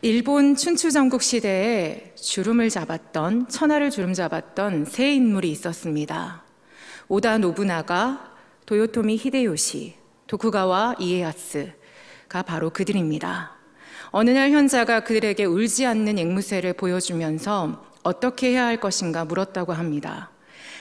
일본 춘추 전국 시대에 천하를 주름 잡았던 세 인물이 있었습니다. 오다 노부나가, 도요토미 히데요시, 도쿠가와 이에야스가 바로 그들입니다. 어느 날 현자가 그들에게 울지 않는 앵무새를 보여주면서 어떻게 해야 할 것인가 물었다고 합니다.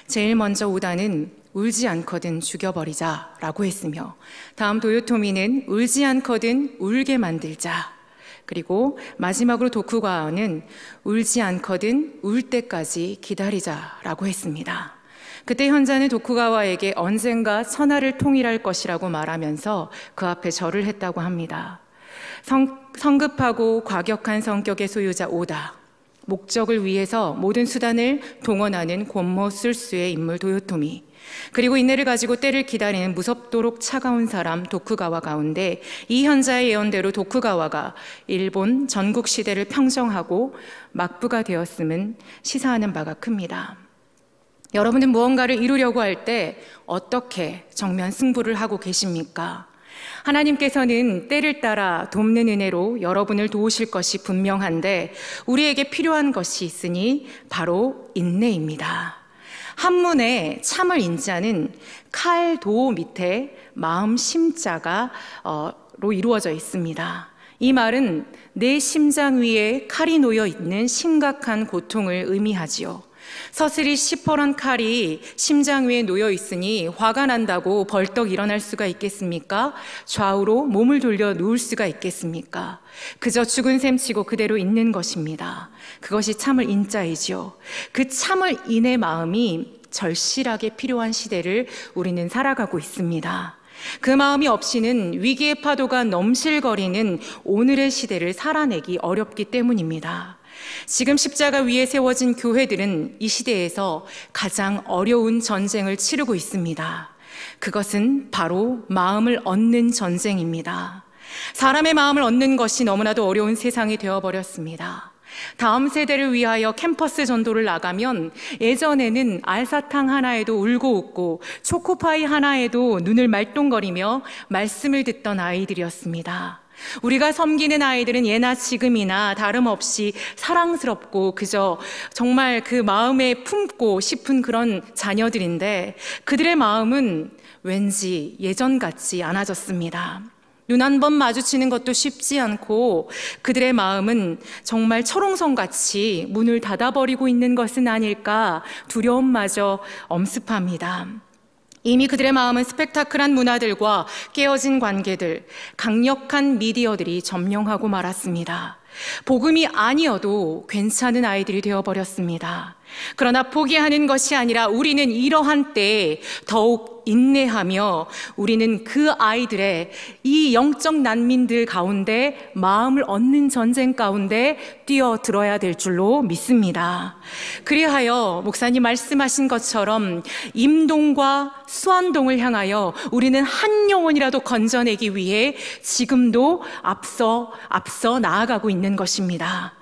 제일 먼저 오다는 울지 않거든 죽여버리자라고 했으며, 다음 도요토미는 울지 않거든 울게 만들자, 그리고 마지막으로 도쿠가와는 울지 않거든 울 때까지 기다리자라고 했습니다. 그때 현자는 도쿠가와에게 언젠가 천하를 통일할 것이라고 말하면서 그 앞에 절을 했다고 합니다. 성급하고 과격한 성격의 소유자 오다, 목적을 위해서 모든 수단을 동원하는 곤모술수의 인물 도요토미, 그리고 인내를 가지고 때를 기다리는 무섭도록 차가운 사람 도쿠가와 가운데 이 현자의 예언대로 도쿠가와가 일본 전국 시대를 평정하고 막부가 되었음은 시사하는 바가 큽니다. 여러분은 무언가를 이루려고 할 때 어떻게 정면 승부를 하고 계십니까? 하나님께서는 때를 따라 돕는 은혜로 여러분을 도우실 것이 분명한데, 우리에게 필요한 것이 있으니 바로 인내입니다. 한문에 참을 인자는 칼도 밑에 마음 심자가 로 이루어져 있습니다. 이 말은 내 심장 위에 칼이 놓여 있는 심각한 고통을 의미하지요. 서슬이 시퍼런 칼이 심장 위에 놓여 있으니 화가 난다고 벌떡 일어날 수가 있겠습니까? 좌우로 몸을 돌려 누울 수가 있겠습니까? 그저 죽은 셈 치고 그대로 있는 것입니다. 그것이 참을 인자이지요. 그 참을 인의 마음이 절실하게 필요한 시대를 우리는 살아가고 있습니다. 그 마음이 없이는 위기의 파도가 넘실거리는 오늘의 시대를 살아내기 어렵기 때문입니다. 지금 십자가 위에 세워진 교회들은 이 시대에서 가장 어려운 전쟁을 치르고 있습니다. 그것은 바로 마음을 얻는 전쟁입니다. 사람의 마음을 얻는 것이 너무나도 어려운 세상이 되어버렸습니다. 다음 세대를 위하여 캠퍼스 전도를 나가면 예전에는 알사탕 하나에도 울고 웃고 초코파이 하나에도 눈을 말똥거리며 말씀을 듣던 아이들이었습니다. 우리가 섬기는 아이들은 예나 지금이나 다름없이 사랑스럽고 그저 정말 그 마음에 품고 싶은 그런 자녀들인데, 그들의 마음은 왠지 예전 같지 않아졌습니다. 눈 한 번 마주치는 것도 쉽지 않고 그들의 마음은 정말 철옹성같이 문을 닫아버리고 있는 것은 아닐까 두려움마저 엄습합니다. 이미 그들의 마음은 스펙타클한 문화들과 깨어진 관계들, 강력한 미디어들이 점령하고 말았습니다. 복음이 아니어도 괜찮은 아이들이 되어버렸습니다. 그러나 포기하는 것이 아니라 우리는 이러한 때에 더욱 인내하며 우리는 그 아이들의 이 영적 난민들 가운데 마음을 얻는 전쟁 가운데 뛰어들어야 될 줄로 믿습니다. 그리하여 목사님 말씀하신 것처럼 임동과 수안동을 향하여 우리는 한 영혼이라도 건져내기 위해 지금도 앞서 나아가고 있는 것입니다.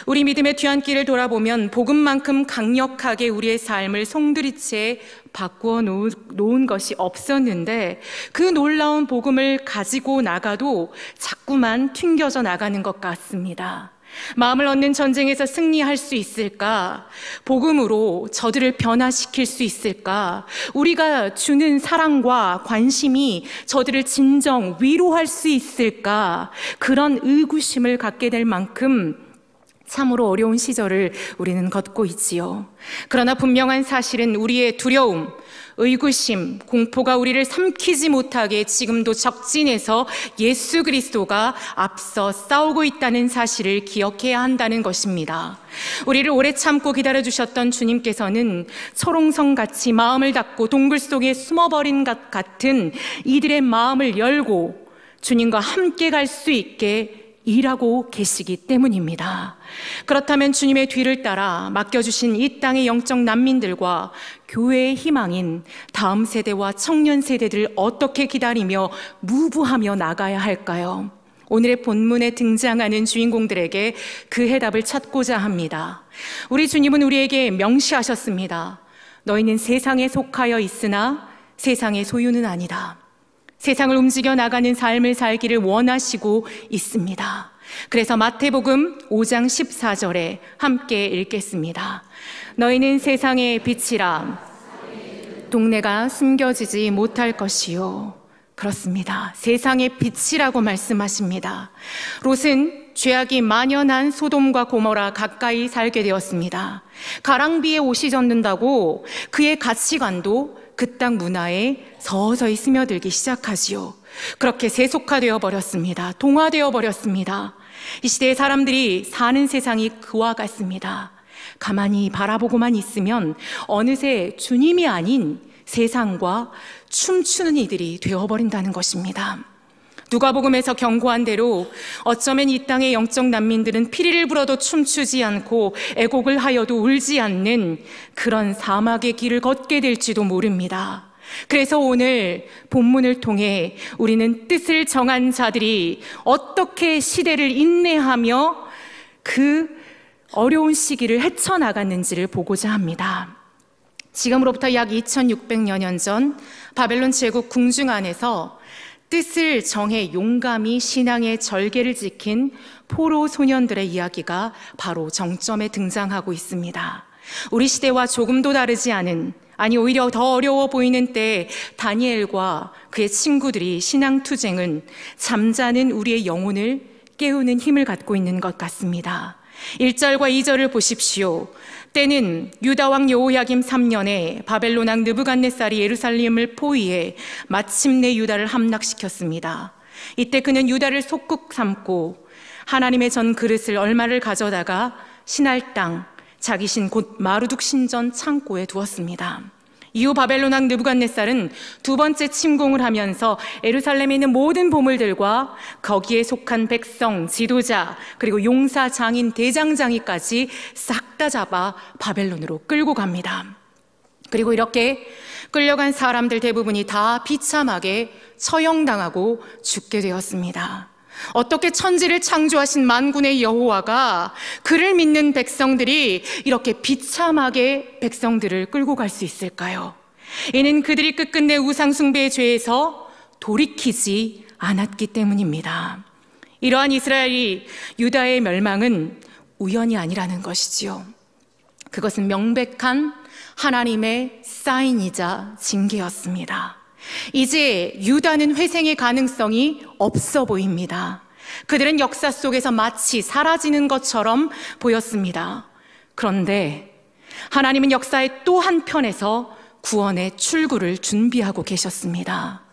우리 믿음의 뒤안길을 돌아보면 복음만큼 강력하게 우리의 삶을 송두리째 바꾸어 놓은 것이 없었는데, 그 놀라운 복음을 가지고 나가도 자꾸만 튕겨져 나가는 것 같습니다. 마음을 얻는 전쟁에서 승리할 수 있을까? 복음으로 저들을 변화시킬 수 있을까? 우리가 주는 사랑과 관심이 저들을 진정 위로할 수 있을까? 그런 의구심을 갖게 될 만큼 참으로 어려운 시절을 우리는 걷고 있지요. 그러나 분명한 사실은 우리의 두려움, 의구심, 공포가 우리를 삼키지 못하게 지금도 적진에서 예수 그리스도가 앞서 싸우고 있다는 사실을 기억해야 한다는 것입니다. 우리를 오래 참고 기다려주셨던 주님께서는 철옹성같이 마음을 닫고 동굴 속에 숨어버린 것 같은 이들의 마음을 열고 주님과 함께 갈 수 있게 일하고 계시기 때문입니다. 그렇다면 주님의 뒤를 따라 맡겨주신 이 땅의 영적 난민들과 교회의 희망인 다음 세대와 청년 세대들을 어떻게 기다리며 무부하며 나가야 할까요? 오늘의 본문에 등장하는 주인공들에게 그 해답을 찾고자 합니다. 우리 주님은 우리에게 명시하셨습니다. 너희는 세상에 속하여 있으나 세상의 소유는 아니다. 세상을 움직여 나가는 삶을 살기를 원하시고 있습니다. 그래서 마태복음 5장 14절에 함께 읽겠습니다. 너희는 세상의 빛이라. 동네가 숨겨지지 못할 것이요. 그렇습니다. 세상의 빛이라고 말씀하십니다. 롯은 죄악이 만연한 소돔과 고모라 가까이 살게 되었습니다. 가랑비에 옷이 젖는다고 그의 가치관도 그 땅 문화에 서서히 스며들기 시작하지요. 그렇게 세속화되어 버렸습니다. 동화되어 버렸습니다. 이 시대의 사람들이 사는 세상이 그와 같습니다. 가만히 바라보고만 있으면 어느새 주님이 아닌 세상과 춤추는 이들이 되어버린다는 것입니다. 누가복음에서 경고한 대로 어쩌면 이 땅의 영적 난민들은 피리를 불어도 춤추지 않고 애곡을 하여도 울지 않는 그런 사막의 길을 걷게 될지도 모릅니다. 그래서 오늘 본문을 통해 우리는 뜻을 정한 자들이 어떻게 시대를 인내하며 그 어려운 시기를 헤쳐나갔는지를 보고자 합니다. 지금으로부터 약 2600여 년 전 바벨론 제국 궁중 안에서 뜻을 정해 용감히 신앙의 절개를 지킨 포로 소년들의 이야기가 바로 정점에 등장하고 있습니다. 우리 시대와 조금도 다르지 않은, 아니 오히려 더 어려워 보이는 때에 다니엘과 그의 친구들이 신앙투쟁은 잠자는 우리의 영혼을 깨우는 힘을 갖고 있는 것 같습니다. 1절과 2절을 보십시오. 때는 유다왕 여호야김 3년에 바벨론 왕 느부갓네살이 예루살렘을 포위해 마침내 유다를 함락시켰습니다. 이때 그는 유다를 속국 삼고 하나님의 전 그릇을 얼마를 가져다가 신할 땅 자기 신 곧 마루둑 신전 창고에 두었습니다. 이후 바벨론 왕 느부갓네살은 두 번째 침공을 하면서 예루살렘에 있는 모든 보물들과 거기에 속한 백성, 지도자, 그리고 용사, 장인, 대장장이까지 싹 다 잡아 바벨론으로 끌고 갑니다. 그리고 이렇게 끌려간 사람들 대부분이 다 비참하게 처형당하고 죽게 되었습니다. 어떻게 천지를 창조하신 만군의 여호와가 그를 믿는 백성들이 이렇게 비참하게 백성들을 끌고 갈 수 있을까요? 이는 그들이 끝끝내 우상숭배의 죄에서 돌이키지 않았기 때문입니다. 이러한 이스라엘이 유다의 멸망은 우연이 아니라는 것이지요. 그것은 명백한 하나님의 사인이자 징계였습니다. 이제 유다는 회생의 가능성이 없어 보입니다. 그들은 역사 속에서 마치 사라지는 것처럼 보였습니다. 그런데 하나님은 역사의 또 한편에서 구원의 출구를 준비하고 계셨습니다.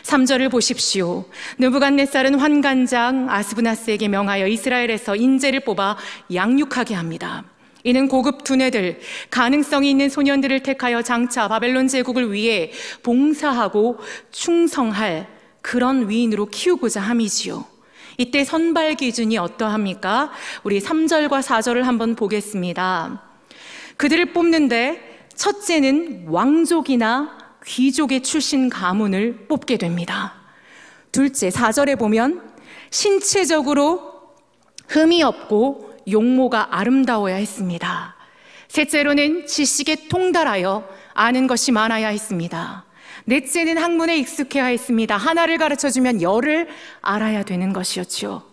3절을 보십시오. 느부갓네살은 환관장 아스브나스에게 명하여 이스라엘에서 인재를 뽑아 양육하게 합니다. 이는 고급 두뇌들, 가능성이 있는 소년들을 택하여 장차 바벨론 제국을 위해 봉사하고 충성할 그런 위인으로 키우고자 함이지요. 이때 선발 기준이 어떠합니까? 우리 3절과 4절을 한번 보겠습니다. 그들을 뽑는데 첫째는 왕족이나 귀족의 출신 가문을 뽑게 됩니다. 둘째, 4절에 보면 신체적으로 흠이 없고 용모가 아름다워야 했습니다. 셋째로는 지식에 통달하여 아는 것이 많아야 했습니다. 넷째는 학문에 익숙해야 했습니다. 하나를 가르쳐주면 열을 알아야 되는 것이었죠.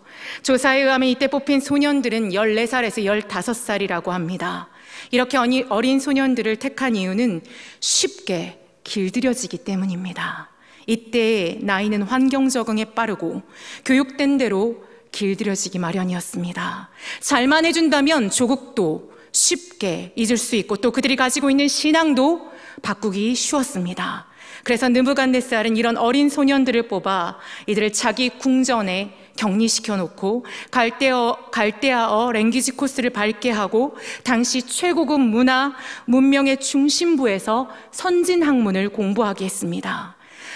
조사에 의하면 이때 뽑힌 소년들은 14살에서 15살이라고 합니다. 이렇게 어린 소년들을 택한 이유는 쉽게 길들여지기 때문입니다. 이때 나이는 환경 적응에 빠르고 교육된 대로 길들여지기 마련이었습니다. 잘만 해준다면 조국도 쉽게 잊을 수 있고 또 그들이 가지고 있는 신앙도 바꾸기 쉬웠습니다. 그래서 느부갓네살은 이런 어린 소년들을 뽑아 이들을 자기 궁전에 격리시켜 놓고 갈대아어 랭귀지 코스를 밟게 하고 당시 최고급 문명의 중심부에서 선진 학문을 공부하게 했습니다.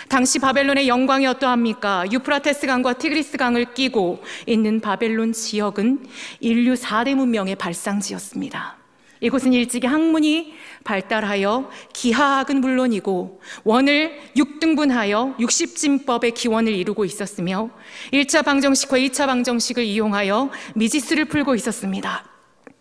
당시 바벨론의 영광이 어떠합니까? 유프라테스 강과 티그리스 강을 끼고 있는 바벨론 지역은 인류 4대 문명의 발상지였습니다. 이곳은 일찍이 학문이 발달하여 기하학은 물론이고 원을 6등분하여 60진법의 기원을 이루고 있었으며 1차 방정식과 2차 방정식을 이용하여 미지수를 풀고 있었습니다.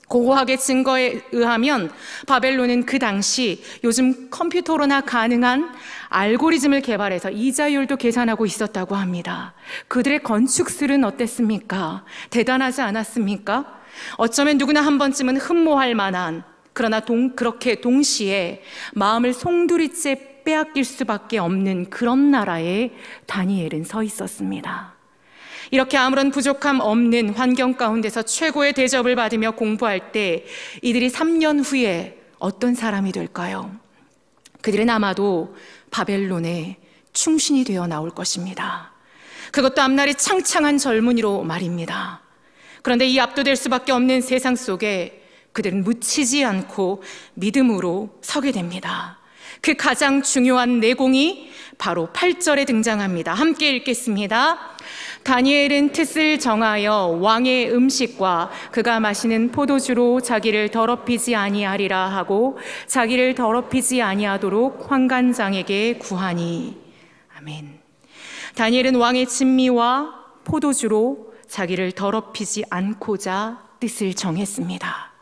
고고학의 증거에 의하면 바벨론은 그 당시 요즘 컴퓨터로나 가능한 알고리즘을 개발해서 이자율도 계산하고 있었다고 합니다. 그들의 건축술은 어땠습니까? 대단하지 않았습니까? 어쩌면 누구나 한 번쯤은 흠모할 만한, 그러나 그렇게 동시에 마음을 송두리째 빼앗길 수밖에 없는 그런 나라에 다니엘은 서 있었습니다. 이렇게 아무런 부족함 없는 환경 가운데서 최고의 대접을 받으며 공부할 때 이들이 3년 후에 어떤 사람이 될까요? 그들은 아마도 바벨론의 충신이 되어 나올 것입니다. 그것도 앞날이 창창한 젊은이로 말입니다. 그런데 이 압도될 수밖에 없는 세상 속에 그들은 묻히지 않고 믿음으로 서게 됩니다. 그 가장 중요한 내공이 바로 8절에 등장합니다. 함께 읽겠습니다. 다니엘은 뜻을 정하여 왕의 음식과 그가 마시는 포도주로 자기를 더럽히지 아니하리라 하고 자기를 더럽히지 아니하도록 환관장에게 구하니. 아멘. 다니엘은 왕의 진미와 포도주로 자기를 더럽히지 않고자 뜻을 정했습니다.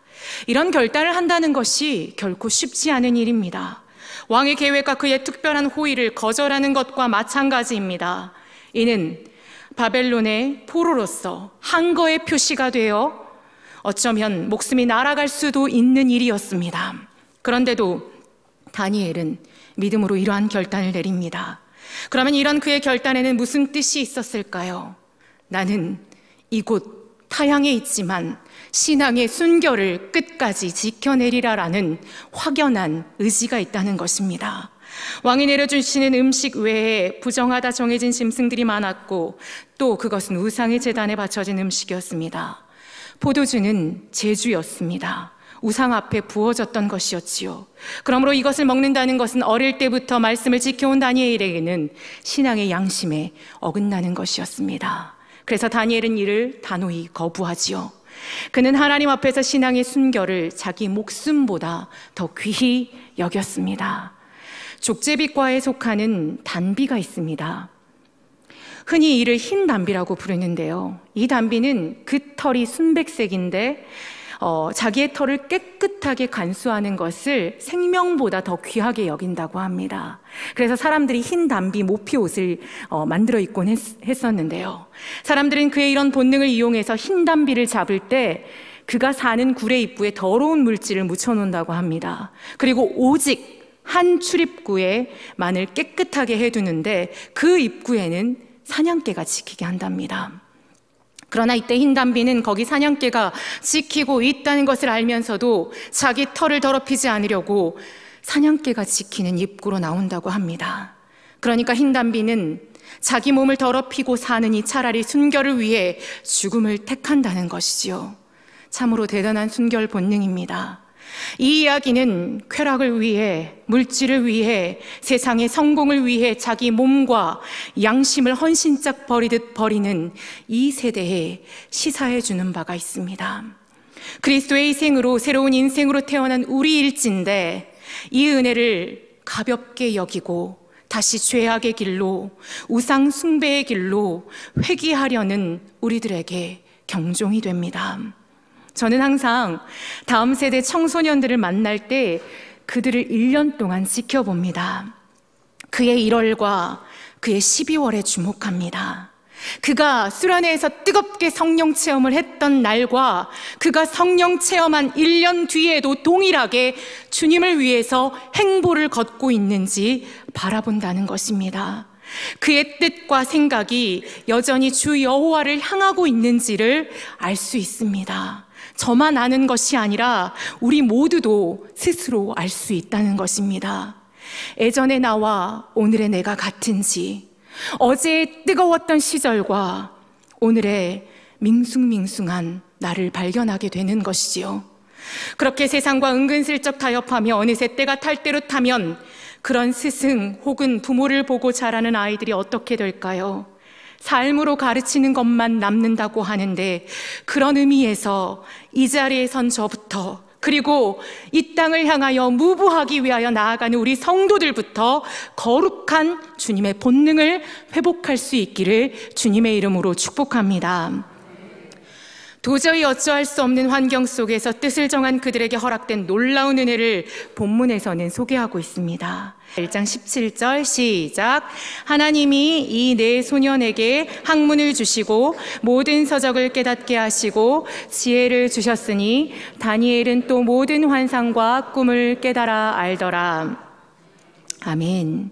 이런 결단을 한다는 것이 결코 쉽지 않은 일입니다. 왕의 계획과 그의 특별한 호의를 거절하는 것과 마찬가지입니다. 이는 바벨론의 포로로서 한거의 표시가 되어 어쩌면 목숨이 날아갈 수도 있는 일이었습니다. 그런데도 다니엘은 믿음으로 이러한 결단을 내립니다. 그러면 이런 그의 결단에는 무슨 뜻이 있었을까요? 나는 이곳 타향에 있지만 신앙의 순결을 끝까지 지켜내리라라는 확연한 의지가 있다는 것입니다. 왕이 내려주시는 음식 외에 부정하다 정해진 짐승들이 많았고 또 그것은 우상의 제단에 바쳐진 음식이었습니다. 포도주는 제주였습니다. 우상 앞에 부어졌던 것이었지요. 그러므로 이것을 먹는다는 것은 어릴 때부터 말씀을 지켜온 다니엘에게는 신앙의 양심에 어긋나는 것이었습니다. 그래서 다니엘은 이를 단호히 거부하지요. 그는 하나님 앞에서 신앙의 순결을 자기 목숨보다 더 귀히 여겼습니다. 족제비과에 속하는 단비가 있습니다. 흔히 이를 흰 단비라고 부르는데요. 이 단비는 그 털이 순백색인데 자기의 털을 깨끗하게 간수하는 것을 생명보다 더 귀하게 여긴다고 합니다. 그래서 사람들이 흰 단비 모피 옷을 만들어 입곤 했었는데요. 사람들은 그의 이런 본능을 이용해서 흰 단비를 잡을 때 그가 사는 굴의 입구에 더러운 물질을 묻혀놓는다고 합니다. 그리고 오직 한 출입구에만을 깨끗하게 해두는데 그 입구에는 사냥개가 지키게 한답니다. 그러나 이때 흰 단비는 거기 사냥개가 지키고 있다는 것을 알면서도 자기 털을 더럽히지 않으려고 사냥개가 지키는 입구로 나온다고 합니다. 그러니까 흰 단비는 자기 몸을 더럽히고 사느니 차라리 순결을 위해 죽음을 택한다는 것이지요. 참으로 대단한 순결 본능입니다. 이 이야기는 쾌락을 위해, 물질을 위해, 세상의 성공을 위해 자기 몸과 양심을 헌신짝 버리듯 버리는 이 세대에 시사해 주는 바가 있습니다. 그리스도의 희생으로 새로운 인생으로 태어난 우리일진데 이 은혜를 가볍게 여기고 다시 죄악의 길로, 우상 숭배의 길로 회귀하려는 우리들에게 경종이 됩니다. 저는 항상 다음 세대 청소년들을 만날 때 그들을 1년 동안 지켜봅니다. 그의 1월과 그의 12월에 주목합니다. 그가 수련회에서 뜨겁게 성령 체험을 했던 날과 그가 성령 체험한 1년 뒤에도 동일하게 주님을 위해서 행보를 걷고 있는지 바라본다는 것입니다. 그의 뜻과 생각이 여전히 주 여호와를 향하고 있는지를 알 수 있습니다. 저만 아는 것이 아니라 우리 모두도 스스로 알 수 있다는 것입니다. 예전의 나와 오늘의 내가 같은지, 어제의 뜨거웠던 시절과 오늘의 밍숭밍숭한 나를 발견하게 되는 것이지요. 그렇게 세상과 은근슬쩍 타협하며 어느새 때가 탈 대로 타면 그런 스승 혹은 부모를 보고 자라는 아이들이 어떻게 될까요? 삶으로 가르치는 것만 남는다고 하는데 그런 의미에서 이 자리에 선 저부터, 그리고 이 땅을 향하여 무부하기 위하여 나아가는 우리 성도들부터 거룩한 주님의 본능을 회복할 수 있기를 주님의 이름으로 축복합니다. 도저히 어찌할 수 없는 환경 속에서 뜻을 정한 그들에게 허락된 놀라운 은혜를 본문에서는 소개하고 있습니다. 1장 17절 시작. 하나님이 이 네 소년에게 학문을 주시고 모든 서적을 깨닫게 하시고 지혜를 주셨으니 다니엘은 또 모든 환상과 꿈을 깨달아 알더라. 아멘.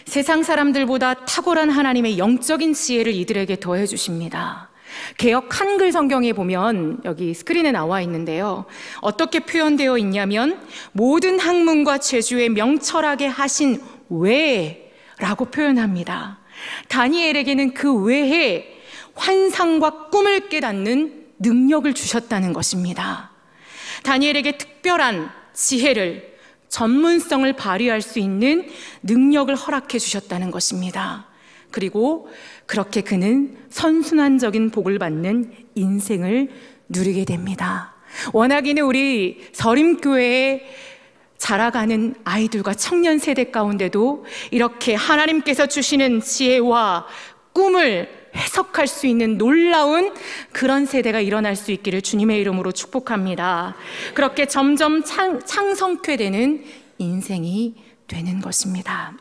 세상 사람들보다 탁월한 하나님의 영적인 지혜를 이들에게 더해 주십니다. 개역 한글 성경에 보면 여기 스크린에 나와 있는데요, 어떻게 표현되어 있냐면 모든 학문과 재주에 명철하게 하신 외에라고 표현합니다. 다니엘에게는 그 외에 환상과 꿈을 깨닫는 능력을 주셨다는 것입니다. 다니엘에게 특별한 지혜를, 전문성을 발휘할 수 있는 능력을 허락해 주셨다는 것입니다. 그리고 그렇게 그는 선순환적인 복을 받는 인생을 누리게 됩니다. 워낙에는 우리 서림교회에 자라가는 아이들과 청년 세대 가운데도 이렇게 하나님께서 주시는 지혜와 꿈을 해석할 수 있는 놀라운 그런 세대가 일어날 수 있기를 주님의 이름으로 축복합니다. 그렇게 점점 창성케 되는 인생이 되는 것입니다.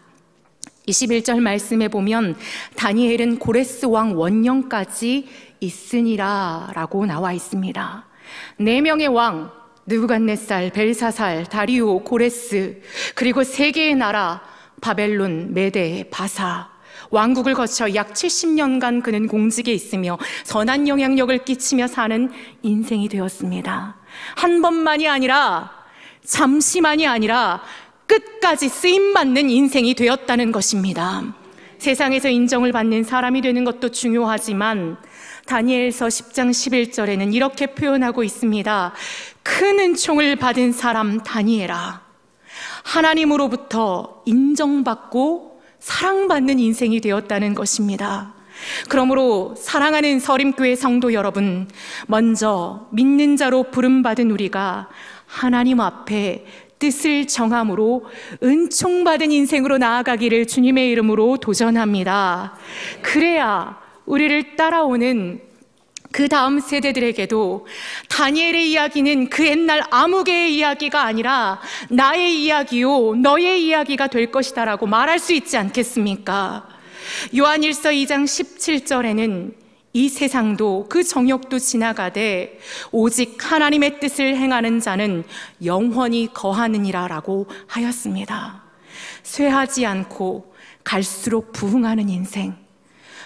21절 말씀에 보면 다니엘은 고레스 왕 원령까지 있으니라 라고 나와 있습니다. 4명의 왕, 느부갓네살, 벨사살, 다리오, 고레스, 그리고 3개의 나라, 바벨론, 메데, 바사, 왕국을 거쳐 약 70년간 그는 공직에 있으며 선한 영향력을 끼치며 사는 인생이 되었습니다. 한 번만이 아니라, 잠시만이 아니라 끝까지 쓰임받는 인생이 되었다는 것입니다. 세상에서 인정을 받는 사람이 되는 것도 중요하지만 다니엘서 10장 11절에는 이렇게 표현하고 있습니다. 큰 은총을 받은 사람 다니엘아, 하나님으로부터 인정받고 사랑받는 인생이 되었다는 것입니다. 그러므로 사랑하는 서림교회 성도 여러분, 먼저 믿는 자로 부름받은 우리가 하나님 앞에 뜻을 정함으로 은총받은 인생으로 나아가기를 주님의 이름으로 도전합니다. 그래야 우리를 따라오는 그 다음 세대들에게도 다니엘의 이야기는 그 옛날 아무개의 이야기가 아니라 나의 이야기요 너의 이야기가 될 것이다 라고 말할 수 있지 않겠습니까? 요한일서 2장 17절에는 이 세상도 그 정욕도 지나가되 오직 하나님의 뜻을 행하는 자는 영원히 거하느니라 라고 하였습니다. 쇠하지 않고 갈수록 부흥하는 인생,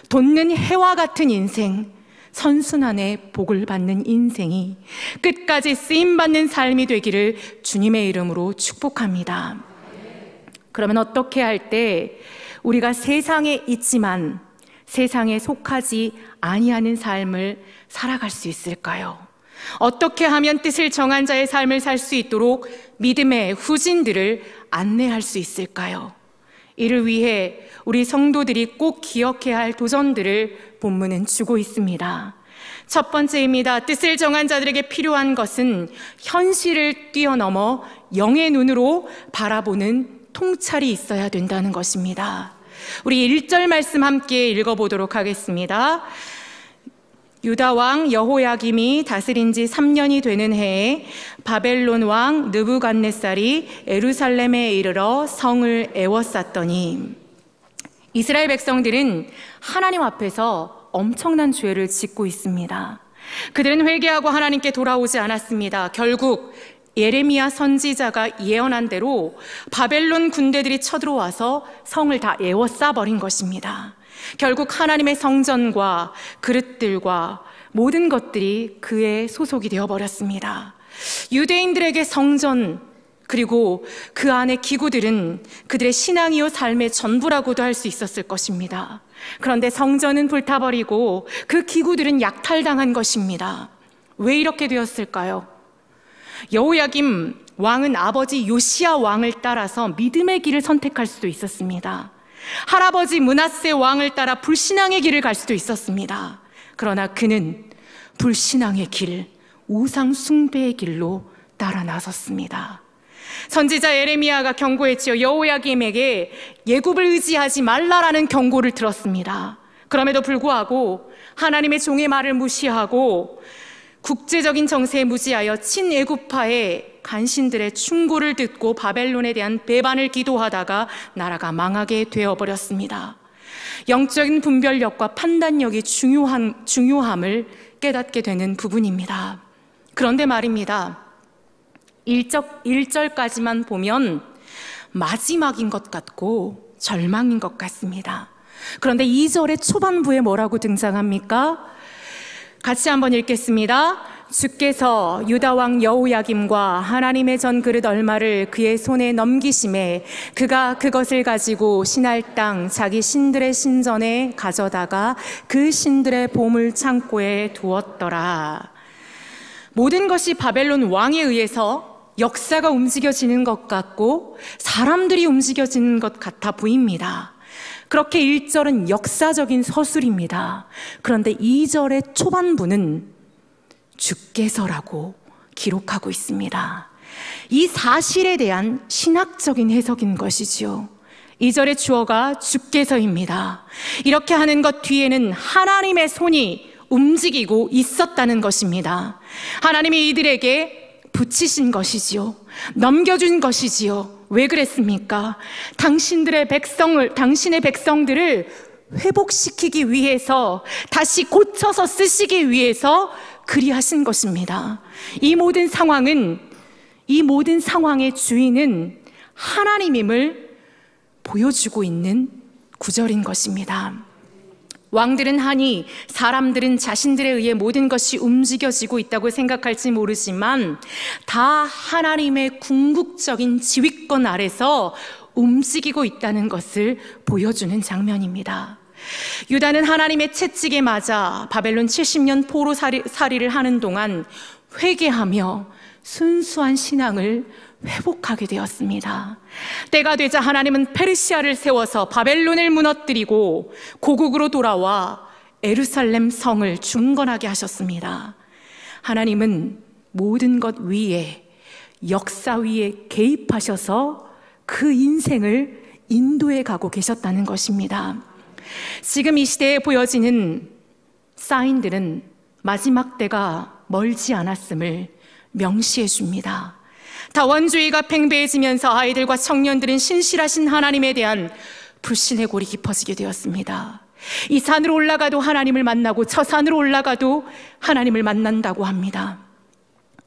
돋는 해와 같은 인생, 선순환의 복을 받는 인생이 끝까지 쓰임받는 삶이 되기를 주님의 이름으로 축복합니다. 그러면 어떻게 할 때 우리가 세상에 있지만 세상에 속하지 아니하는 삶을 살아갈 수 있을까요? 어떻게 하면 뜻을 정한 자의 삶을 살 수 있도록 믿음의 후진들을 안내할 수 있을까요? 이를 위해 우리 성도들이 꼭 기억해야 할 도전들을 본문은 주고 있습니다. 첫 번째입니다. 뜻을 정한 자들에게 필요한 것은 현실을 뛰어넘어 영의 눈으로 바라보는 통찰이 있어야 된다는 것입니다. 우리 1절 말씀 함께 읽어보도록 하겠습니다. 유다 왕 여호야김이 다스린 지 3년이 되는 해에 바벨론 왕 느부갓네살이 예루살렘에 이르러 성을 에워쌌더니, 이스라엘 백성들은 하나님 앞에서 엄청난 죄를 짓고 있습니다. 그들은 회개하고 하나님께 돌아오지 않았습니다. 결국 예레미야 선지자가 예언한 대로 바벨론 군대들이 쳐들어와서 성을 다 에워싸 버린 것입니다. 결국 하나님의 성전과 그릇들과 모든 것들이 그의 소속이 되어버렸습니다. 유대인들에게 성전 그리고 그 안의 기구들은 그들의 신앙이요 삶의 전부라고도 할 수 있었을 것입니다. 그런데 성전은 불타버리고 그 기구들은 약탈당한 것입니다. 왜 이렇게 되었을까요? 여호야김 왕은 아버지 요시야 왕을 따라서 믿음의 길을 선택할 수도 있었습니다. 할아버지 므낫세 왕을 따라 불신앙의 길을 갈 수도 있었습니다. 그러나 그는 불신앙의 길, 우상 숭배의 길로 따라 나섰습니다. 선지자 예레미야가 경고했지요. 여호야김에게 예굽을 의지하지 말라라는 경고를 들었습니다. 그럼에도 불구하고 하나님의 종의 말을 무시하고 국제적인 정세에 무지하여 친애국파의 간신들의 충고를 듣고 바벨론에 대한 배반을 기도하다가 나라가 망하게 되어버렸습니다. 영적인 분별력과 판단력이 중요함을 깨닫게 되는 부분입니다. 그런데 말입니다, 1절까지만 보면 마지막인 것 같고 절망인 것 같습니다. 그런데 2절의 초반부에 뭐라고 등장합니까? 같이 한번 읽겠습니다. 주께서 유다 왕 여호야김과 하나님의 전 그릇 얼마를 그의 손에 넘기심에 그가 그것을 가지고 신할 땅 자기 신들의 신전에 가져다가 그 신들의 보물 창고에 두었더라. 모든 것이 바벨론 왕에 의해서 역사가 움직여지는 것 같고 사람들이 움직여지는 것 같아 보입니다. 그렇게 1절은 역사적인 서술입니다. 그런데 2절의 초반부는 주께서라고 기록하고 있습니다. 이 사실에 대한 신학적인 해석인 것이지요. 2절의 주어가 주께서입니다. 이렇게 하는 것 뒤에는 하나님의 손이 움직이고 있었다는 것입니다. 하나님이 이들에게 붙이신 것이지요. 넘겨준 것이지요. 왜 그랬습니까? 당신의 백성들을 회복시키기 위해서, 다시 고쳐서 쓰시기 위해서 그리하신 것입니다. 이 모든 상황의 주인은 하나님임을 보여주고 있는 구절인 것입니다. 왕들은 하니 사람들은 자신들에 의해 모든 것이 움직여지고 있다고 생각할지 모르지만 다 하나님의 궁극적인 지휘권 아래서 움직이고 있다는 것을 보여주는 장면입니다. 유다는 하나님의 채찍에 맞아 바벨론 70년 포로 살이를 하는 동안 회개하며 순수한 신앙을 회복하게 되었습니다. 때가 되자 하나님은 페르시아를 세워서 바벨론을 무너뜨리고 고국으로 돌아와 예루살렘 성을 중건하게 하셨습니다. 하나님은 모든 것 위에, 역사 위에 개입하셔서 그 인생을 인도해 가고 계셨다는 것입니다. 지금 이 시대에 보여지는 사인들은 마지막 때가 멀지 않았음을 명시해 줍니다. 다원주의가 팽배해지면서 아이들과 청년들은 신실하신 하나님에 대한 불신의 골이 깊어지게 되었습니다. 이 산으로 올라가도 하나님을 만나고 저 산으로 올라가도 하나님을 만난다고 합니다.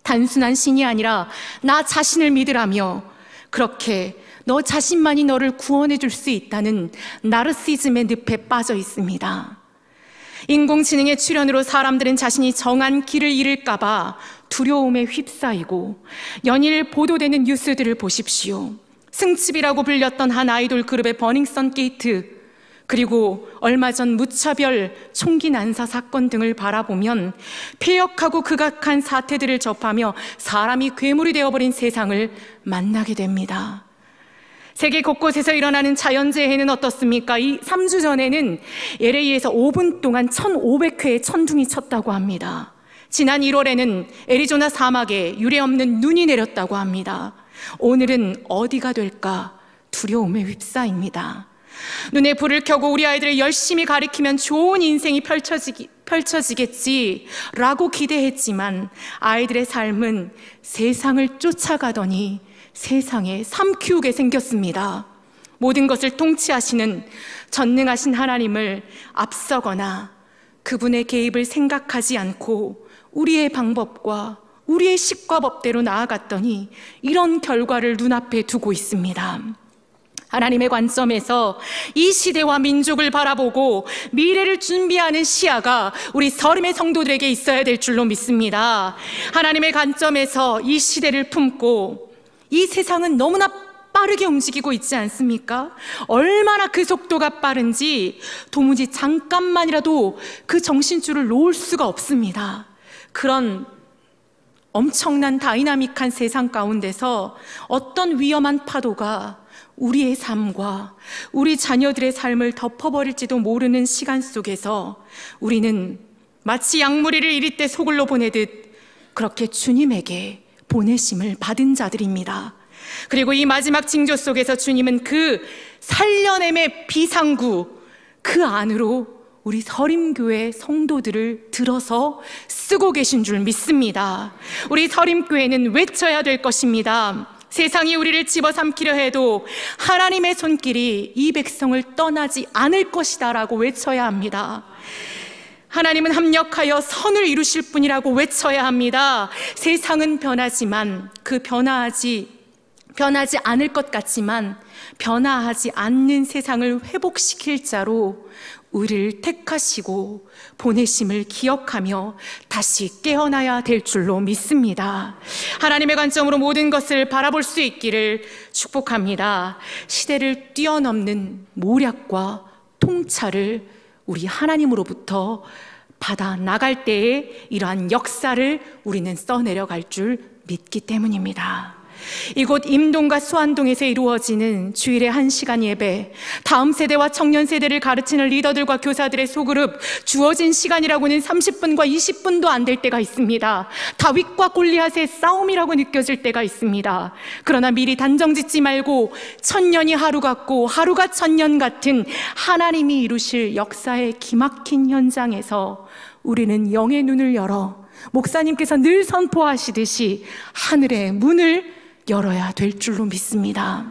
단순한 신이 아니라 나 자신을 믿으라며 그렇게 너 자신만이 너를 구원해 줄 수 있다는 나르시즘의 늪에 빠져 있습니다. 인공지능의 출현으로 사람들은 자신이 정한 길을 잃을까 봐 두려움에 휩싸이고 연일 보도되는 뉴스들을 보십시오. 승칩이라고 불렸던 한 아이돌 그룹의 버닝썬 게이트, 그리고 얼마 전 무차별 총기 난사 사건 등을 바라보면 폐역하고 극악한 사태들을 접하며 사람이 괴물이 되어버린 세상을 만나게 됩니다. 세계 곳곳에서 일어나는 자연재해는 어떻습니까? 이 3주 전에는 LA에서 5분 동안 1,500회의 천둥이 쳤다고 합니다. 지난 1월에는 애리조나 사막에 유례없는 눈이 내렸다고 합니다. 오늘은 어디가 될까 두려움에 휩싸입니다. 눈에 불을 켜고 우리 아이들을 열심히 가리키면 좋은 인생이 펼쳐지겠지라고 기대했지만 아이들의 삶은 세상을 쫓아가더니 세상에 삼키우게 생겼습니다. 모든 것을 통치하시는 전능하신 하나님을 앞서거나 그분의 개입을 생각하지 않고 우리의 방법과 우리의 식과 법대로 나아갔더니 이런 결과를 눈앞에 두고 있습니다. 하나님의 관점에서 이 시대와 민족을 바라보고 미래를 준비하는 시야가 우리 서림의 성도들에게 있어야 될 줄로 믿습니다. 하나님의 관점에서 이 시대를 품고, 이 세상은 너무나 빠르게 움직이고 있지 않습니까? 얼마나 그 속도가 빠른지 도무지 잠깐만이라도 그 정신줄을 놓을 수가 없습니다. 그런 엄청난 다이나믹한 세상 가운데서 어떤 위험한 파도가 우리의 삶과 우리 자녀들의 삶을 덮어버릴지도 모르는 시간 속에서 우리는 마치 양무리를 이릴 때 소굴로 보내듯 그렇게 주님에게 보내심을 받은 자들입니다. 그리고 이 마지막 징조 속에서 주님은 그 살려냄의 비상구 그 안으로 우리 서림교회 성도들을 들어서 쓰고 계신 줄 믿습니다. 우리 서림교회는 외쳐야 될 것입니다. 세상이 우리를 집어삼키려 해도 하나님의 손길이 이 백성을 떠나지 않을 것이다 라고 외쳐야 합니다. 하나님은 합력하여 선을 이루실 분이라고 외쳐야 합니다. 세상은 변하지만 변하지 않을 것 같지만 변화하지 않는 세상을 회복시킬 자로 우리를 택하시고 보내심을 기억하며 다시 깨어나야 될 줄로 믿습니다. 하나님의 관점으로 모든 것을 바라볼 수 있기를 축복합니다. 시대를 뛰어넘는 모략과 통찰을 우리 하나님으로부터 받아 나갈 때에 이러한 역사를 우리는 써내려갈 줄 믿기 때문입니다. 이곳 임동과 수안동에서 이루어지는 주일의 1시간 예배, 다음 세대와 청년 세대를 가르치는 리더들과 교사들의 소그룹, 주어진 시간이라고는 30분과 20분도 안 될 때가 있습니다. 다윗과 골리앗의 싸움이라고 느껴질 때가 있습니다. 그러나 미리 단정짓지 말고 천년이 하루 같고 하루가 천년 같은 하나님이 이루실 역사의 기막힌 현장에서 우리는 영의 눈을 열어 목사님께서 늘 선포하시듯이 하늘의 문을 열어야 될 줄로 믿습니다.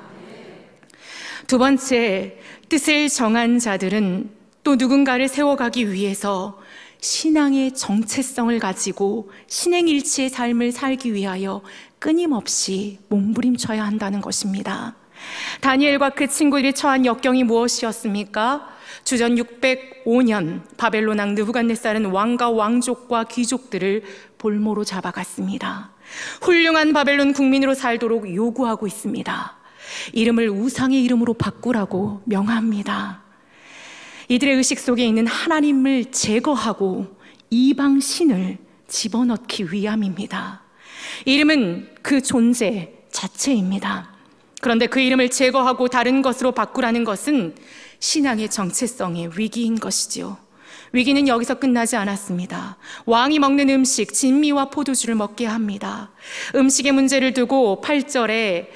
두 번째, 뜻을 정한 자들은 또 누군가를 세워가기 위해서 신앙의 정체성을 가지고 신행일치의 삶을 살기 위하여 끊임없이 몸부림쳐야 한다는 것입니다. 다니엘과 그 친구들이 처한 역경이 무엇이었습니까? 주전 605년 바벨론 왕 느부갓네살은 왕과 왕족과 귀족들을 볼모로 잡아갔습니다. 훌륭한 바벨론 국민으로 살도록 요구하고 있습니다. 이름을 우상의 이름으로 바꾸라고 명합니다. 이들의 의식 속에 있는 하나님을 제거하고 이방 신을 집어넣기 위함입니다. 이름은 그 존재 자체입니다. 그런데 그 이름을 제거하고 다른 것으로 바꾸라는 것은 신앙의 정체성의 위기인 것이지요. 위기는 여기서 끝나지 않았습니다. 왕이 먹는 음식, 진미와 포도주를 먹게 합니다. 음식의 문제를 두고 8절에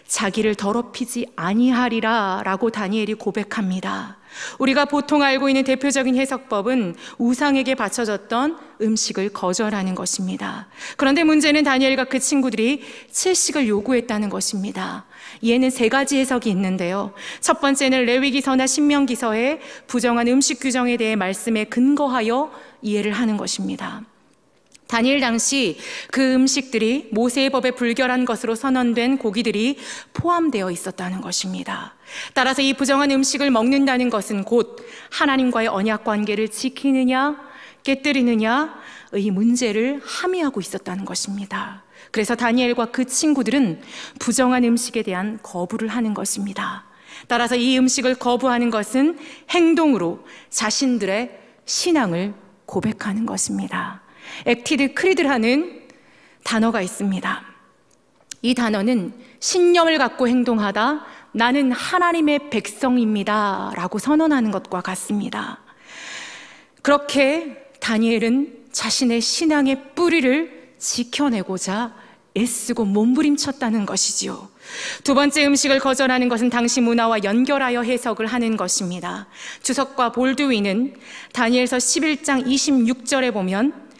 자기를 더럽히지 아니하리라 라고 다니엘이 고백합니다. 우리가 보통 알고 있는 대표적인 해석법은 우상에게 바쳐졌던 음식을 거절하는 것입니다. 그런데 문제는 다니엘과 그 친구들이 채식을 요구했다는 것입니다. 이에는 3가지 해석이 있는데요. 첫 번째는 레위기서나 신명기서의 부정한 음식 규정에 대해 말씀에 근거하여 이해를 하는 것입니다. 다니엘 당시 그 음식들이 모세의 법에 불결한 것으로 선언된 고기들이 포함되어 있었다는 것입니다. 따라서 이 부정한 음식을 먹는다는 것은 곧 하나님과의 언약 관계를 지키느냐 깨뜨리느냐의 문제를 함의하고 있었다는 것입니다. 그래서 다니엘과 그 친구들은 부정한 음식에 대한 거부를 하는 것입니다. 따라서 이 음식을 거부하는 것은 행동으로 자신들의 신앙을 고백하는 것입니다. 액티드 크리드라는 단어가 있습니다. 이 단어는 신념을 갖고 행동하다, 나는 하나님의 백성입니다 라고 선언하는 것과 같습니다. 그렇게 다니엘은 자신의 신앙의 뿌리를 지켜내고자 애쓰고 몸부림쳤다는 것이지요. 두 번째, 음식을 거절하는 것은 당시 문화와 연결하여 해석을 하는 것입니다. 주석가 볼드윈은 다니엘서 11장 26절에 보면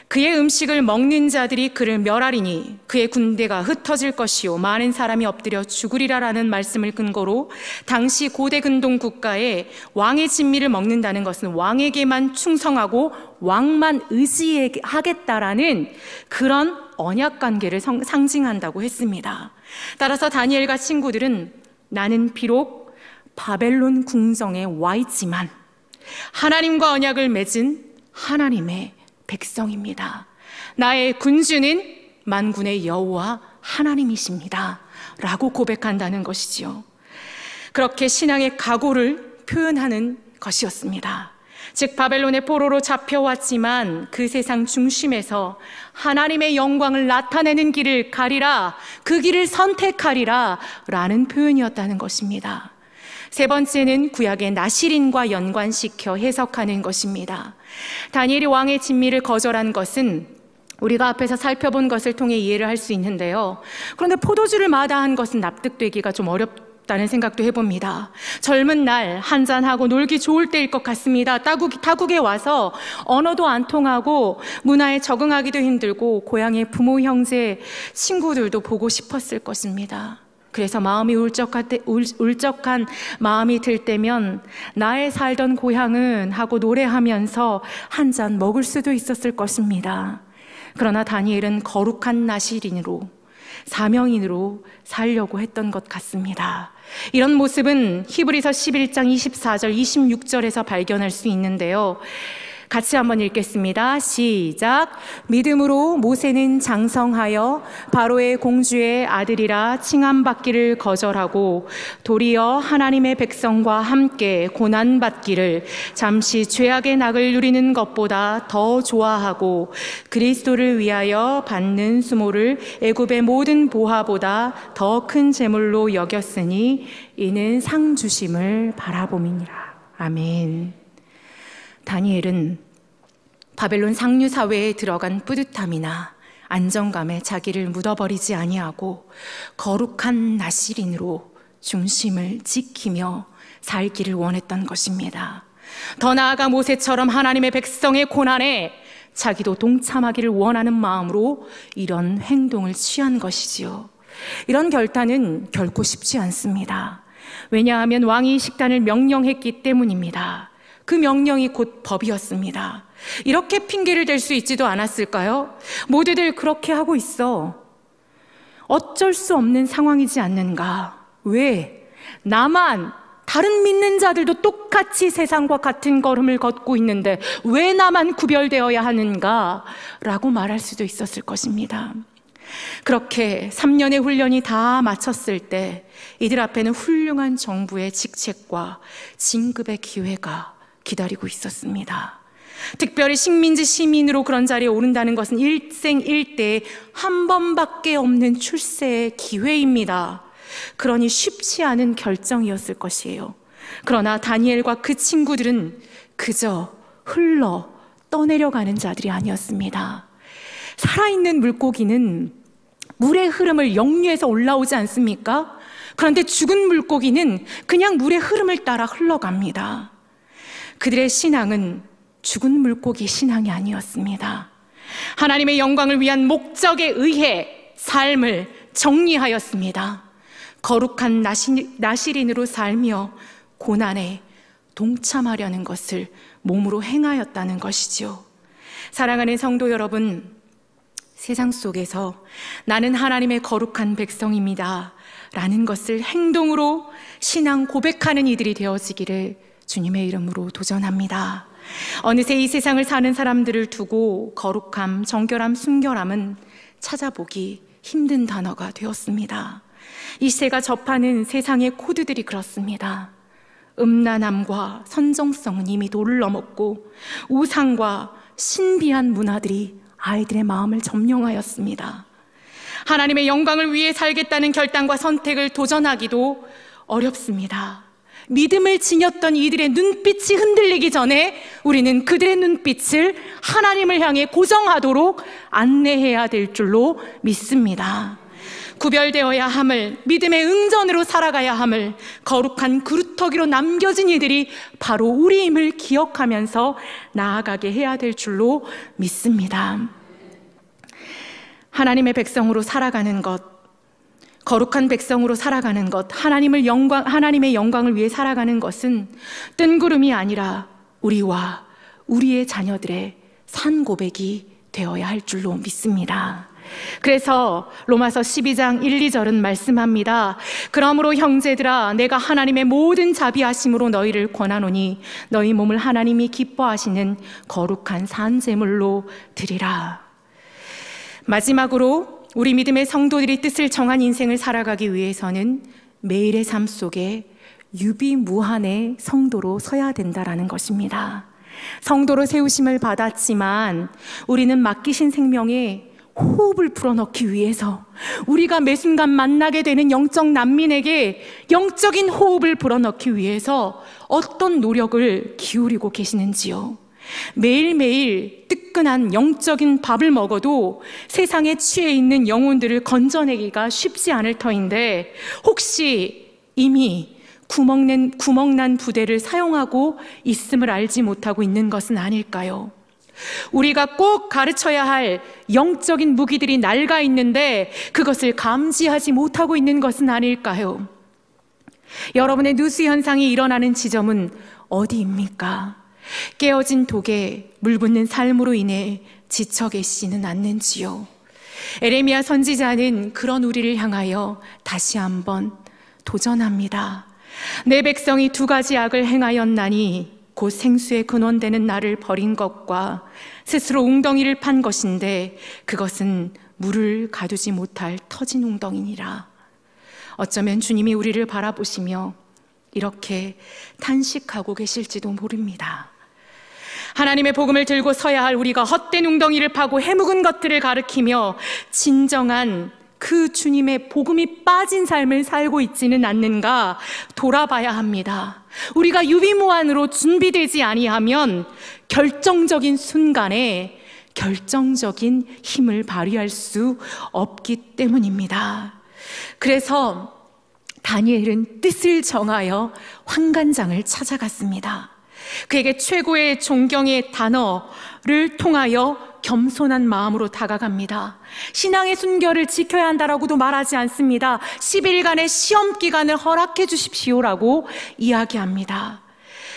그의 음식을 먹는 자들이 그를 멸하리니 그의 군대가 흩어질 것이요 많은 사람이 엎드려 죽으리라라는 말씀을 근거로 당시 고대 근동 국가에 왕의 진미를 먹는다는 것은 왕에게만 충성하고 왕만 의지하겠다라는 그런 언약 관계를 상징한다고 했습니다. 따라서 다니엘과 친구들은 나는 비록 바벨론 궁정에 와 있지만 하나님과 언약을 맺은 하나님의 백성입니다. 나의 군주는 만군의 여호와 하나님이십니다 라고 고백한다는 것이지요. 그렇게 신앙의 각오를 표현하는 것이었습니다. 즉 바벨론의 포로로 잡혀왔지만 그 세상 중심에서 하나님의 영광을 나타내는 길을 가리라, 그 길을 선택하리라 라는 표현이었다는 것입니다. 세 번째는 구약의 나시린과 연관시켜 해석하는 것입니다. 다니엘이 왕의 진미를 거절한 것은 우리가 앞에서 살펴본 것을 통해 이해를 할 수 있는데요. 그런데 포도주를 마다한 것은 납득되기가 좀 다는 생각도 해봅니다. 젊은 날 한잔하고 놀기 좋을 때일 것 같습니다. 타국에 와서 언어도 안 통하고 문화에 적응하기도 힘들고 고향의 부모, 형제, 친구들도 보고 싶었을 것입니다. 그래서 마음이 울적한 마음이 들 때면 나의 살던 고향은 하고 노래하면서 한 잔 먹을 수도 있었을 것입니다. 그러나 다니엘은 거룩한 나실인으로, 사명인으로 살려고 했던 것 같습니다. 이런 모습은 히브리서 11장 24절 26절에서 발견할 수 있는데요. 같이 한번 읽겠습니다. 시작. 믿음으로 모세는 장성하여 바로의 공주의 아들이라 칭함받기를 거절하고 도리어 하나님의 백성과 함께 고난받기를 잠시 죄악의 낙을 누리는 것보다 더 좋아하고 그리스도를 위하여 받는 수모를 애굽의 모든 보화보다 더 큰 재물로 여겼으니 이는 상 주심을 바라봄이니라. 아멘. 다니엘은 바벨론 상류 사회에 들어간 뿌듯함이나 안정감에 자기를 묻어버리지 아니하고 거룩한 나실인으로 중심을 지키며 살기를 원했던 것입니다. 더 나아가 모세처럼 하나님의 백성의 고난에 자기도 동참하기를 원하는 마음으로 이런 행동을 취한 것이지요. 이런 결단은 결코 쉽지 않습니다. 왜냐하면 왕이 식단을 명령했기 때문입니다. 그 명령이 곧 법이었습니다. 이렇게 핑계를 댈 수 있지도 않았을까요? 모두들 그렇게 하고 있어. 어쩔 수 없는 상황이지 않는가? 왜? 나만, 다른 믿는 자들도 똑같이 세상과 같은 걸음을 걷고 있는데 왜 나만 구별되어야 하는가? 라고 말할 수도 있었을 것입니다. 그렇게 3년의 훈련이 다 마쳤을 때 이들 앞에는 훌륭한 정부의 직책과 진급의 기회가 기다리고 있었습니다. 특별히 식민지 시민으로 그런 자리에 오른다는 것은 일생일대에 한 번밖에 없는 출세의 기회입니다. 그러니 쉽지 않은 결정이었을 것이에요. 그러나 다니엘과 그 친구들은 그저 흘러 떠내려가는 자들이 아니었습니다. 살아있는 물고기는 물의 흐름을 역류해서 올라오지 않습니까? 그런데 죽은 물고기는 그냥 물의 흐름을 따라 흘러갑니다. 그들의 신앙은 죽은 물고기 신앙이 아니었습니다. 하나님의 영광을 위한 목적에 의해 삶을 정리하였습니다. 거룩한 나실인으로 살며 고난에 동참하려는 것을 몸으로 행하였다는 것이죠. 사랑하는 성도 여러분, 세상 속에서 나는 하나님의 거룩한 백성입니다 라는 것을 행동으로 신앙 고백하는 이들이 되어지기를 주님의 이름으로 도전합니다. 어느새 이 세상을 사는 사람들을 두고 거룩함, 정결함, 순결함은 찾아보기 힘든 단어가 되었습니다. 이 시대가 접하는 세상의 코드들이 그렇습니다. 음란함과 선정성은 이미 도를 넘었고 우상과 신비한 문화들이 아이들의 마음을 점령하였습니다. 하나님의 영광을 위해 살겠다는 결단과 선택을 도전하기도 어렵습니다. 믿음을 지녔던 이들의 눈빛이 흔들리기 전에 우리는 그들의 눈빛을 하나님을 향해 고정하도록 안내해야 될 줄로 믿습니다. 구별되어야 함을, 믿음의 응전으로 살아가야 함을 거룩한 그루터기로 남겨진 이들이 바로 우리임을 기억하면서 나아가게 해야 될 줄로 믿습니다. 하나님의 백성으로 살아가는 것, 거룩한 백성으로 살아가는 것, 하나님의 영광을 위해 살아가는 것은 뜬구름이 아니라 우리와 우리의 자녀들의 산 고백이 되어야 할 줄로 믿습니다. 그래서 로마서 12장 1, 2절은 말씀합니다. 그러므로 형제들아, 내가 하나님의 모든 자비하심으로 너희를 권하노니 너희 몸을 하나님이 기뻐하시는 거룩한 산제물로 드리라. 마지막으로 우리 믿음의 성도들이 뜻을 정한 인생을 살아가기 위해서는 매일의 삶 속에 유비무한의 성도로 서야 된다라는 것입니다. 성도로 세우심을 받았지만 우리는 맡기신 생명에 호흡을 불어넣기 위해서 우리가 매 순간 만나게 되는 영적 난민에게 영적인 호흡을 불어넣기 위해서 어떤 노력을 기울이고 계시는지요? 매일매일 뜨끈한 영적인 밥을 먹어도 세상에 취해 있는 영혼들을 건져내기가 쉽지 않을 터인데 혹시 이미 구멍난 부대를 사용하고 있음을 알지 못하고 있는 것은 아닐까요? 우리가 꼭 가르쳐야 할 영적인 무기들이 낡아 있는데 그것을 감지하지 못하고 있는 것은 아닐까요? 여러분의 누수 현상이 일어나는 지점은 어디입니까? 깨어진 독에 물붓는 삶으로 인해 지쳐 계시지는 않는지요? 에레미야 선지자는 그런 우리를 향하여 다시 한번 도전합니다. 내 백성이 두 가지 악을 행하였나니 곧 생수의 근원되는 나를 버린 것과 스스로 웅덩이를 판 것인데 그것은 물을 가두지 못할 터진 웅덩이니라. 어쩌면 주님이 우리를 바라보시며 이렇게 탄식하고 계실지도 모릅니다. 하나님의 복음을 들고 서야 할 우리가 헛된 웅덩이를 파고 해묵은 것들을 가리키며 진정한 그 주님의 복음이 빠진 삶을 살고 있지는 않는가 돌아봐야 합니다. 우리가 유비무환으로 준비되지 아니하면 결정적인 순간에 결정적인 힘을 발휘할 수 없기 때문입니다. 그래서 다니엘은 뜻을 정하여 환관장을 찾아갔습니다. 그에게 최고의 존경의 단어를 통하여 겸손한 마음으로 다가갑니다. 신앙의 순결을 지켜야 한다라고도 말하지 않습니다. 10일간의 시험 기간을 허락해 주십시오라고 이야기합니다.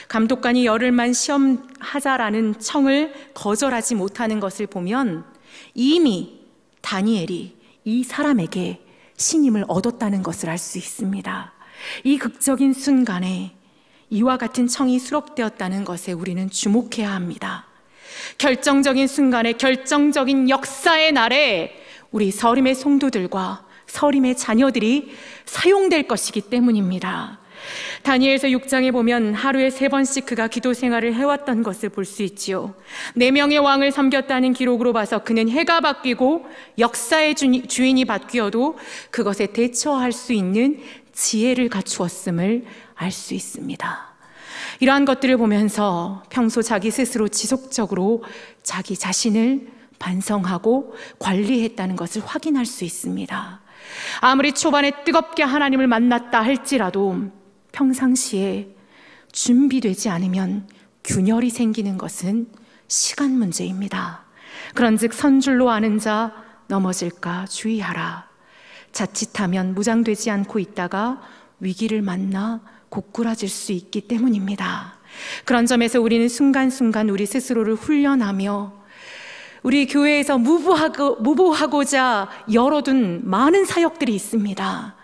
감독관이 열흘만 시험하자라는 청을 거절하지 못하는 것을 보면 이미 다니엘이 이 사람에게 신임을 얻었다는 것을 알 수 있습니다. 이 극적인 순간에 이와 같은 청이 수록되었다는 것에 우리는 주목해야 합니다. 결정적인 순간에 결정적인 역사의 날에 우리 서림의 성도들과 서림의 자녀들이 사용될 것이기 때문입니다. 다니엘서 6장에 보면 하루에 3번씩 그가 기도 생활을 해왔던 것을 볼 수 있지요. 4명의 왕을 섬겼다는 기록으로 봐서 그는 해가 바뀌고 역사의 주인이 바뀌어도 그것에 대처할 수 있는 지혜를 갖추었음을 알 수 있습니다. 이러한 것들을 보면서 평소 자기 스스로 지속적으로 자기 자신을 반성하고 관리했다는 것을 확인할 수 있습니다. 아무리 초반에 뜨겁게 하나님을 만났다 할지라도 평상시에 준비되지 않으면 균열이 생기는 것은 시간 문제입니다. 그런즉 선줄로 아는 자 넘어질까 주의하라. 자칫하면 무장되지 않고 있다가 위기를 만나 고꾸라질 수 있기 때문입니다. 그런 점에서 우리는 순간순간 우리 스스로를 훈련하며 우리 교회에서 무보하고자 열어둔 많은 사역들이 있습니다.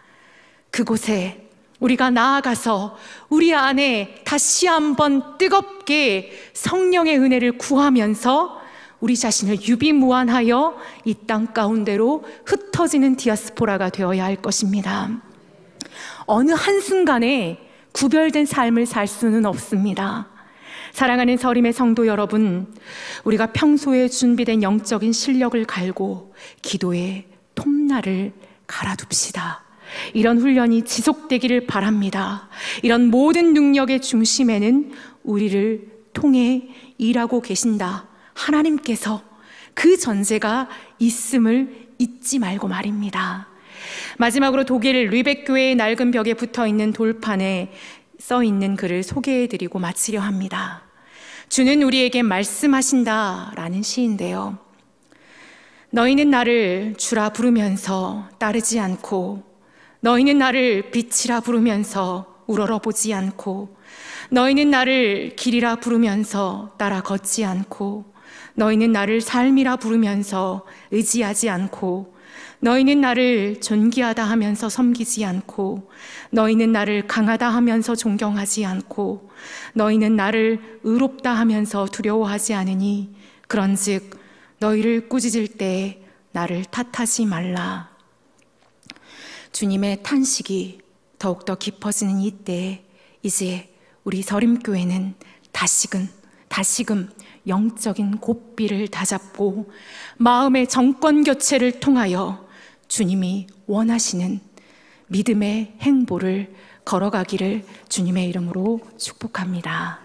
그곳에 우리가 나아가서 우리 안에 다시 한번 뜨겁게 성령의 은혜를 구하면서 우리 자신을 유비무환하여 이 땅 가운데로 흩어지는 디아스포라가 되어야 할 것입니다. 어느 한순간에 구별된 삶을 살 수는 없습니다. 사랑하는 서림의 성도 여러분, 우리가 평소에 준비된 영적인 실력을 갈고 기도의 톱날을 갈아둡시다. 이런 훈련이 지속되기를 바랍니다. 이런 모든 능력의 중심에는 우리를 통해 일하고 계신다 하나님께서 그 전제가 있음을 잊지 말고 말입니다. 마지막으로 독일 르벡 교회의 낡은 벽에 붙어있는 돌판에 써있는 글을 소개해드리고 마치려 합니다. 주는 우리에게 말씀하신다라는 시인데요. 너희는 나를 주라 부르면서 따르지 않고, 너희는 나를 빛이라 부르면서 우러러보지 않고, 너희는 나를 길이라 부르면서 따라 걷지 않고, 너희는 나를 삶이라 부르면서 의지하지 않고, 너희는 나를 존귀하다 하면서 섬기지 않고, 너희는 나를 강하다 하면서 존경하지 않고, 너희는 나를 의롭다 하면서 두려워하지 않으니 그런즉 너희를 꾸짖을 때 나를 탓하지 말라. 주님의 탄식이 더욱더 깊어지는 이때 이제 우리 서림교회는 다시금 영적인 고삐를 다잡고 마음의 정권 교체를 통하여 주님이 원하시는 믿음의 행보를 걸어가기를 주님의 이름으로 축복합니다.